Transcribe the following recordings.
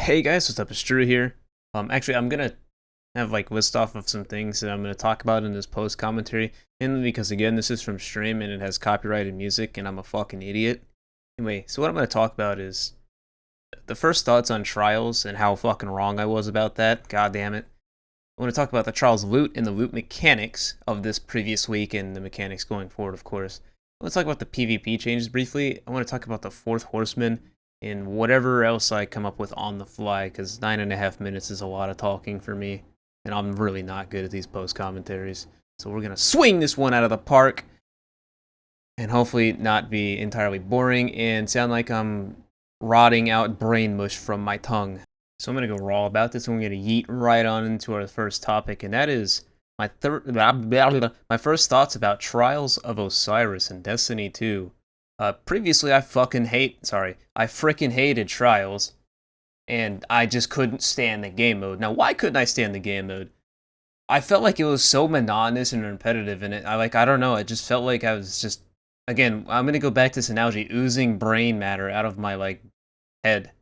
Hey guys, what's up? It's Drew here. Actually, I'm gonna have like list off of some things that I'm gonna talk about in this post commentary, mainly because again, this is from stream and it has copyrighted music, and I'm a fucking idiot. Anyway, so what I'm gonna talk about is the first thoughts on trials and how fucking wrong I was about that. God damn it. I want to talk about the trials loot and the loot mechanics of this previous week and the mechanics going forward, of course. Let's talk about the PvP changes briefly. I want to talk about the fourth horseman and whatever else I come up with on the fly, because 9.5 minutes is a lot of talking for me, and I'm really not good at these post commentaries. So we're gonna swing this one out of the park, and hopefully not be entirely boring and sound like I'm rotting out brain mush from my tongue. So I'm gonna go raw about this, and we're gonna yeet right on into our first topic, and that is my first thoughts about Trials of Osiris in Destiny 2. Previously, I freaking hated Trials, and I just couldn't stand the game mode. Now, why couldn't I stand the game mode? I felt like it was so monotonous and repetitive in it. I don't know. It just felt like I was just, again, I'm gonna go back to this analogy, oozing brain matter out of my head,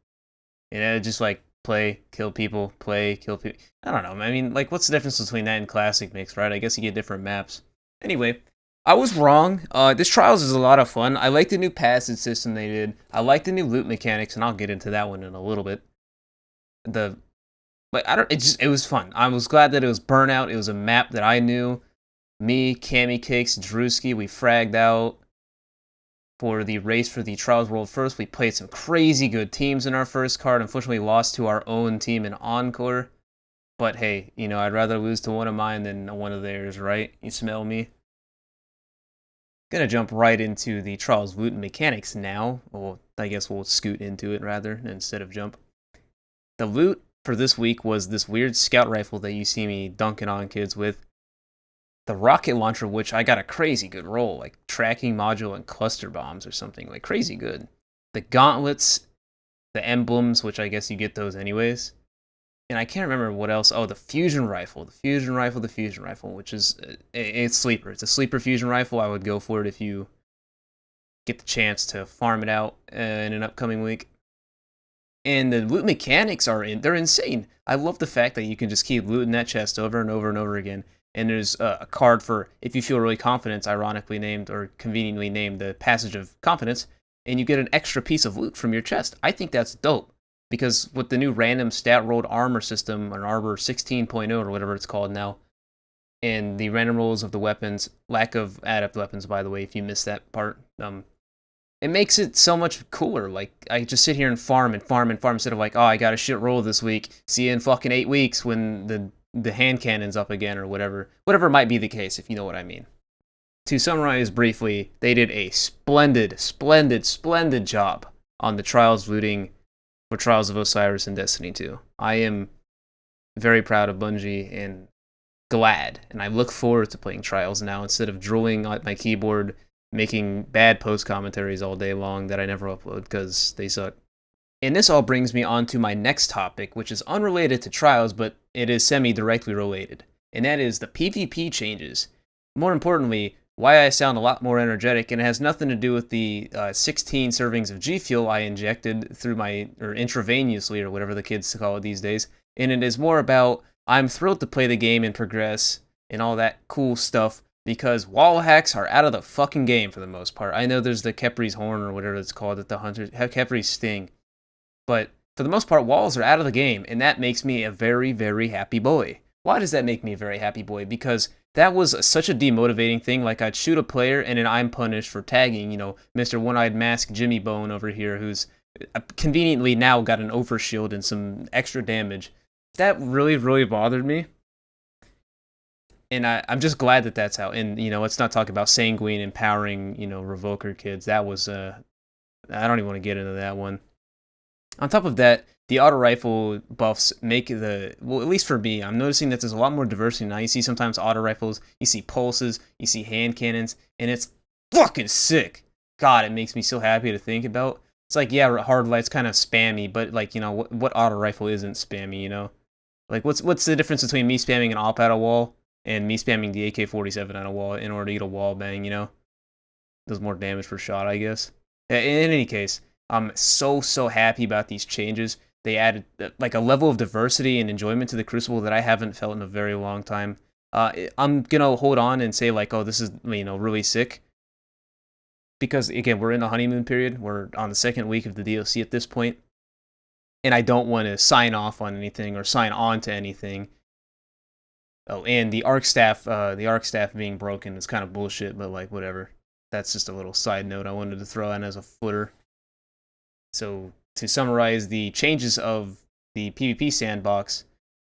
and just play, kill people, play, kill people. I don't know. I mean, what's the difference between that and Classic Mix, right? I guess you get different maps. Anyway, I was wrong. This Trials is a lot of fun. I like the new passage system they did. I like the new loot mechanics, and I'll get into that one in a little bit. It was fun. I was glad that it was Burnout. It was a map that I knew. Me, Cammy Cakes, Drewski, we fragged out for the race for the Trials World First. We played some crazy good teams in our first card. Unfortunately, we lost to our own team in Encore. But hey, I'd rather lose to one of mine than one of theirs, right? You smell me? Gonna jump right into the Trials loot and mechanics now. Well, I guess we'll scoot into it rather instead of jump. The loot for this week was this weird scout rifle that you see me dunking on kids with. The rocket launcher, which I got a crazy good roll, like tracking module and cluster bombs or something, like crazy good. The gauntlets, the emblems, which I guess you get those anyways. And I can't remember what else. Oh, the fusion rifle, which is it's sleeper. It's a sleeper fusion rifle. I would go for it if you get the chance to farm it out in an upcoming week. And the loot mechanics they're insane. I love the fact that you can just keep looting that chest over and over and over again. And there's a card for if you feel really confident, ironically named or conveniently named the Passage of Confidence, and you get an extra piece of loot from your chest. I think that's dope, because with the new random stat rolled armor system, or armor 16.0 or whatever it's called now, and the random rolls of the weapons, lack of adept weapons, by the way, if you missed that part, it makes it so much cooler. Like, I just sit here and farm instead of oh, I got a shit roll this week. See you in fucking 8 weeks when the hand cannon's up again or whatever might be the case, if you know what I mean. To summarize briefly, they did a splendid job on the Trials looting for Trials of Osiris in Destiny 2. I am very proud of Bungie and glad, and I look forward to playing Trials now instead of drooling at my keyboard making bad post commentaries all day long that I never upload because they suck. And this all brings me on to my next topic, which is unrelated to Trials, but it is semi-directly related, and that is the PvP changes. More importantly, why I sound a lot more energetic, and it has nothing to do with the 16 servings of G Fuel I injected through or intravenously, or whatever the kids call it these days, and it is more about I'm thrilled to play the game and progress and all that cool stuff, because wall hacks are out of the fucking game for the most part. I know there's the Khepri's Horn or whatever it's called, the Hunter's Khepri's Sting, but for the most part, walls are out of the game, and that makes me a very, very happy boy. Why does that make me a very happy boy? Because that was such a demotivating thing. Like, I'd shoot a player, and then I'm punished for tagging, Mr. One-Eyed Mask Jimmy Bone over here, who's conveniently now got an overshield and some extra damage. That really, really bothered me. And I'm just glad that that's out. And, let's not talk about Sanguine empowering, Revoker kids. That was, I don't even want to get into that one. On top of that, the auto rifle buffs make at least for me, I'm noticing that there's a lot more diversity now. You see sometimes auto rifles, you see pulses, you see hand cannons, and it's fucking sick. God, it makes me so happy to think about. It's like, yeah, hard light's kind of spammy, but what auto rifle isn't spammy, what's the difference between me spamming an AWP at a wall and me spamming the AK-47 at a wall in order to get a wall bang, Does more damage per shot, I guess. In any case, I'm so happy about these changes. They added like a level of diversity and enjoyment to the Crucible that I haven't felt in a very long time. I'm gonna hold on and say like, oh, this is really sick, because again, we're in a honeymoon period. We're on the second week of the DLC at this point, and I don't want to sign off on anything or sign on to anything. Oh, and the arc staff being broken is kind of bullshit, but like whatever. That's just a little side note I wanted to throw in as a footer. So to summarize the changes of the PvP sandbox,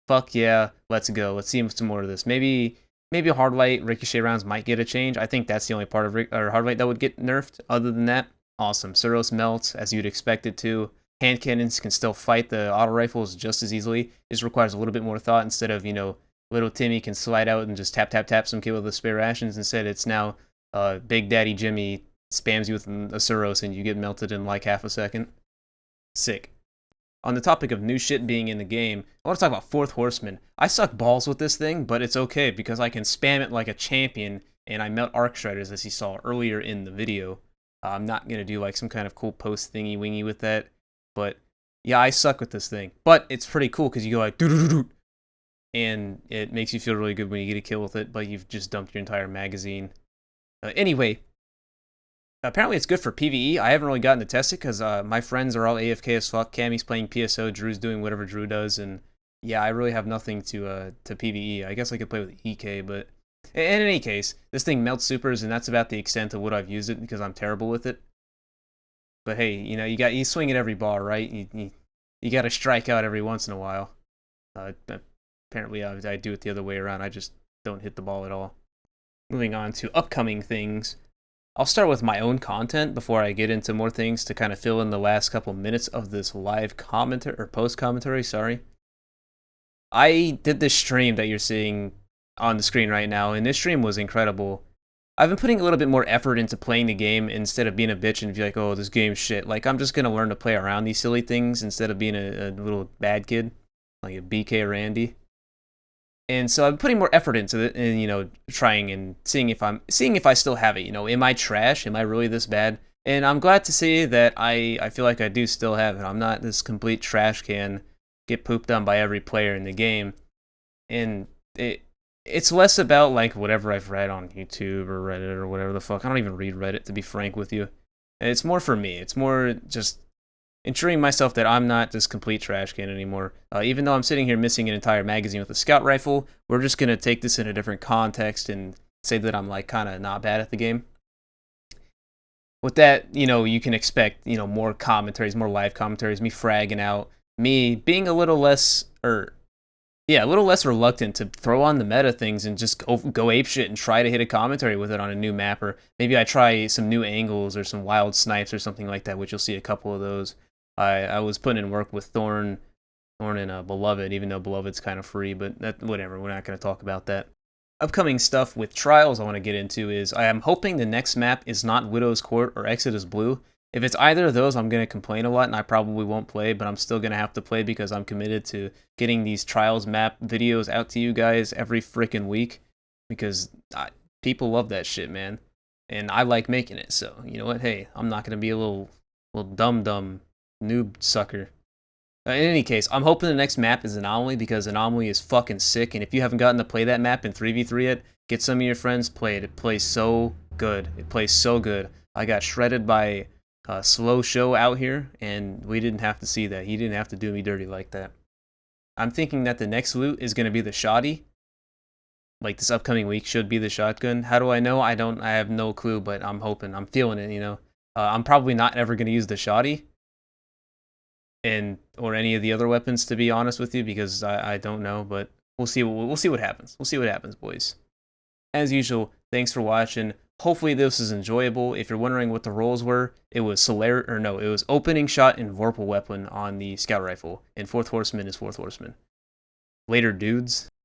fuck yeah, let's go. Let's see some more of this. Maybe hard light ricochet rounds might get a change. I think that's the only part of hard light that would get nerfed. Other than that, awesome. Suros melts as you'd expect it to. Hand cannons can still fight the auto rifles just as easily. It just requires a little bit more thought. Instead of little Timmy can slide out and just tap some kid with the spare rations. Instead, it's now Big Daddy Jimmy spams you with a Suros and you get melted in like half a second. Sick. On the topic of new shit being in the game, I want to talk about Fourth Horseman. I suck balls with this thing, but it's okay because I can spam it like a champion and I melt arc shredders, as you saw earlier in the video. I'm not going to do like some kind of cool post thingy wingy with that, but yeah, I suck with this thing. But it's pretty cool because you go like doo-doo-doo-doo, and it makes you feel really good when you get a kill with it, but you've just dumped your entire magazine. Anyway, apparently it's good for PvE. I haven't really gotten to test it because my friends are all AFK as fuck. Cammy's playing PSO, Drew's doing whatever Drew does, and yeah, I really have nothing to PvE. I guess I could play with EK, but in any case, this thing melts supers, and that's about the extent of what I've used it because I'm terrible with it. But hey, you swing at every bar, right? You got to strike out every once in a while. Apparently, I do it the other way around. I just don't hit the ball at all. Moving on to upcoming things. I'll start with my own content before I get into more things to kind of fill in the last couple minutes of this live commentary, or post commentary, sorry. I did this stream that you're seeing on the screen right now, and this stream was incredible. I've been putting a little bit more effort into playing the game instead of being a bitch and be like, oh, this game's shit. Like, I'm just going to learn to play around these silly things instead of being a little bad kid, like a BK Randy. And so I'm putting more effort into it, and trying and seeing if I still have it. Am I trash? Am I really this bad? And I'm glad to see that I feel like I do still have it. I'm not this complete trash can, get pooped on by every player in the game. And it's less about like whatever I've read on YouTube or Reddit or whatever the fuck. I don't even read Reddit, to be frank with you. And it's more for me. It's more just ensuring myself that I'm not this complete trash can anymore. Even though I'm sitting here missing an entire magazine with a scout rifle, we're just going to take this in a different context and say that I'm like kind of not bad at the game. With that, you can expect, more commentaries, more live commentaries, me fragging out, me being a little less reluctant to throw on the meta things and just go apeshit and try to hit a commentary with it on a new map, or maybe I try some new angles or some wild snipes or something like that, which you'll see a couple of those. I was putting in work with Thorn and Beloved, even though Beloved's kind of free, but whatever, we're not going to talk about that. Upcoming stuff with Trials I want to get into is I am hoping the next map is not Widow's Court or Exodus Blue. If it's either of those, I'm going to complain a lot and I probably won't play, but I'm still going to have to play because I'm committed to getting these Trials map videos out to you guys every freaking week, because people love that shit, man. And I like making it, so you know what? Hey, I'm not going to be a little dumb noob sucker. In any case, I'm hoping the next map is Anomaly, because Anomaly is fucking sick, and if you haven't gotten to play that map in 3v3 yet, get some of your friends, play it. It plays so good. It plays so good. I got shredded by Slow Show out here, and we didn't have to see that. He didn't have to do me dirty like that. I'm thinking that the next loot is going to be the shoddy. Like, this upcoming week should be the shotgun. How do I know? I have no clue, but I'm hoping. I'm feeling it, I'm probably not ever going to use the shoddy or any of the other weapons, to be honest with you, because I don't know, but we'll see what happens. We'll see what happens, boys. As usual, thanks for watching. Hopefully this is enjoyable. If you're wondering what the roles were, it was it was opening shot and Vorpal weapon on the scout rifle, and Fourth Horseman is Fourth Horseman. Later, dudes.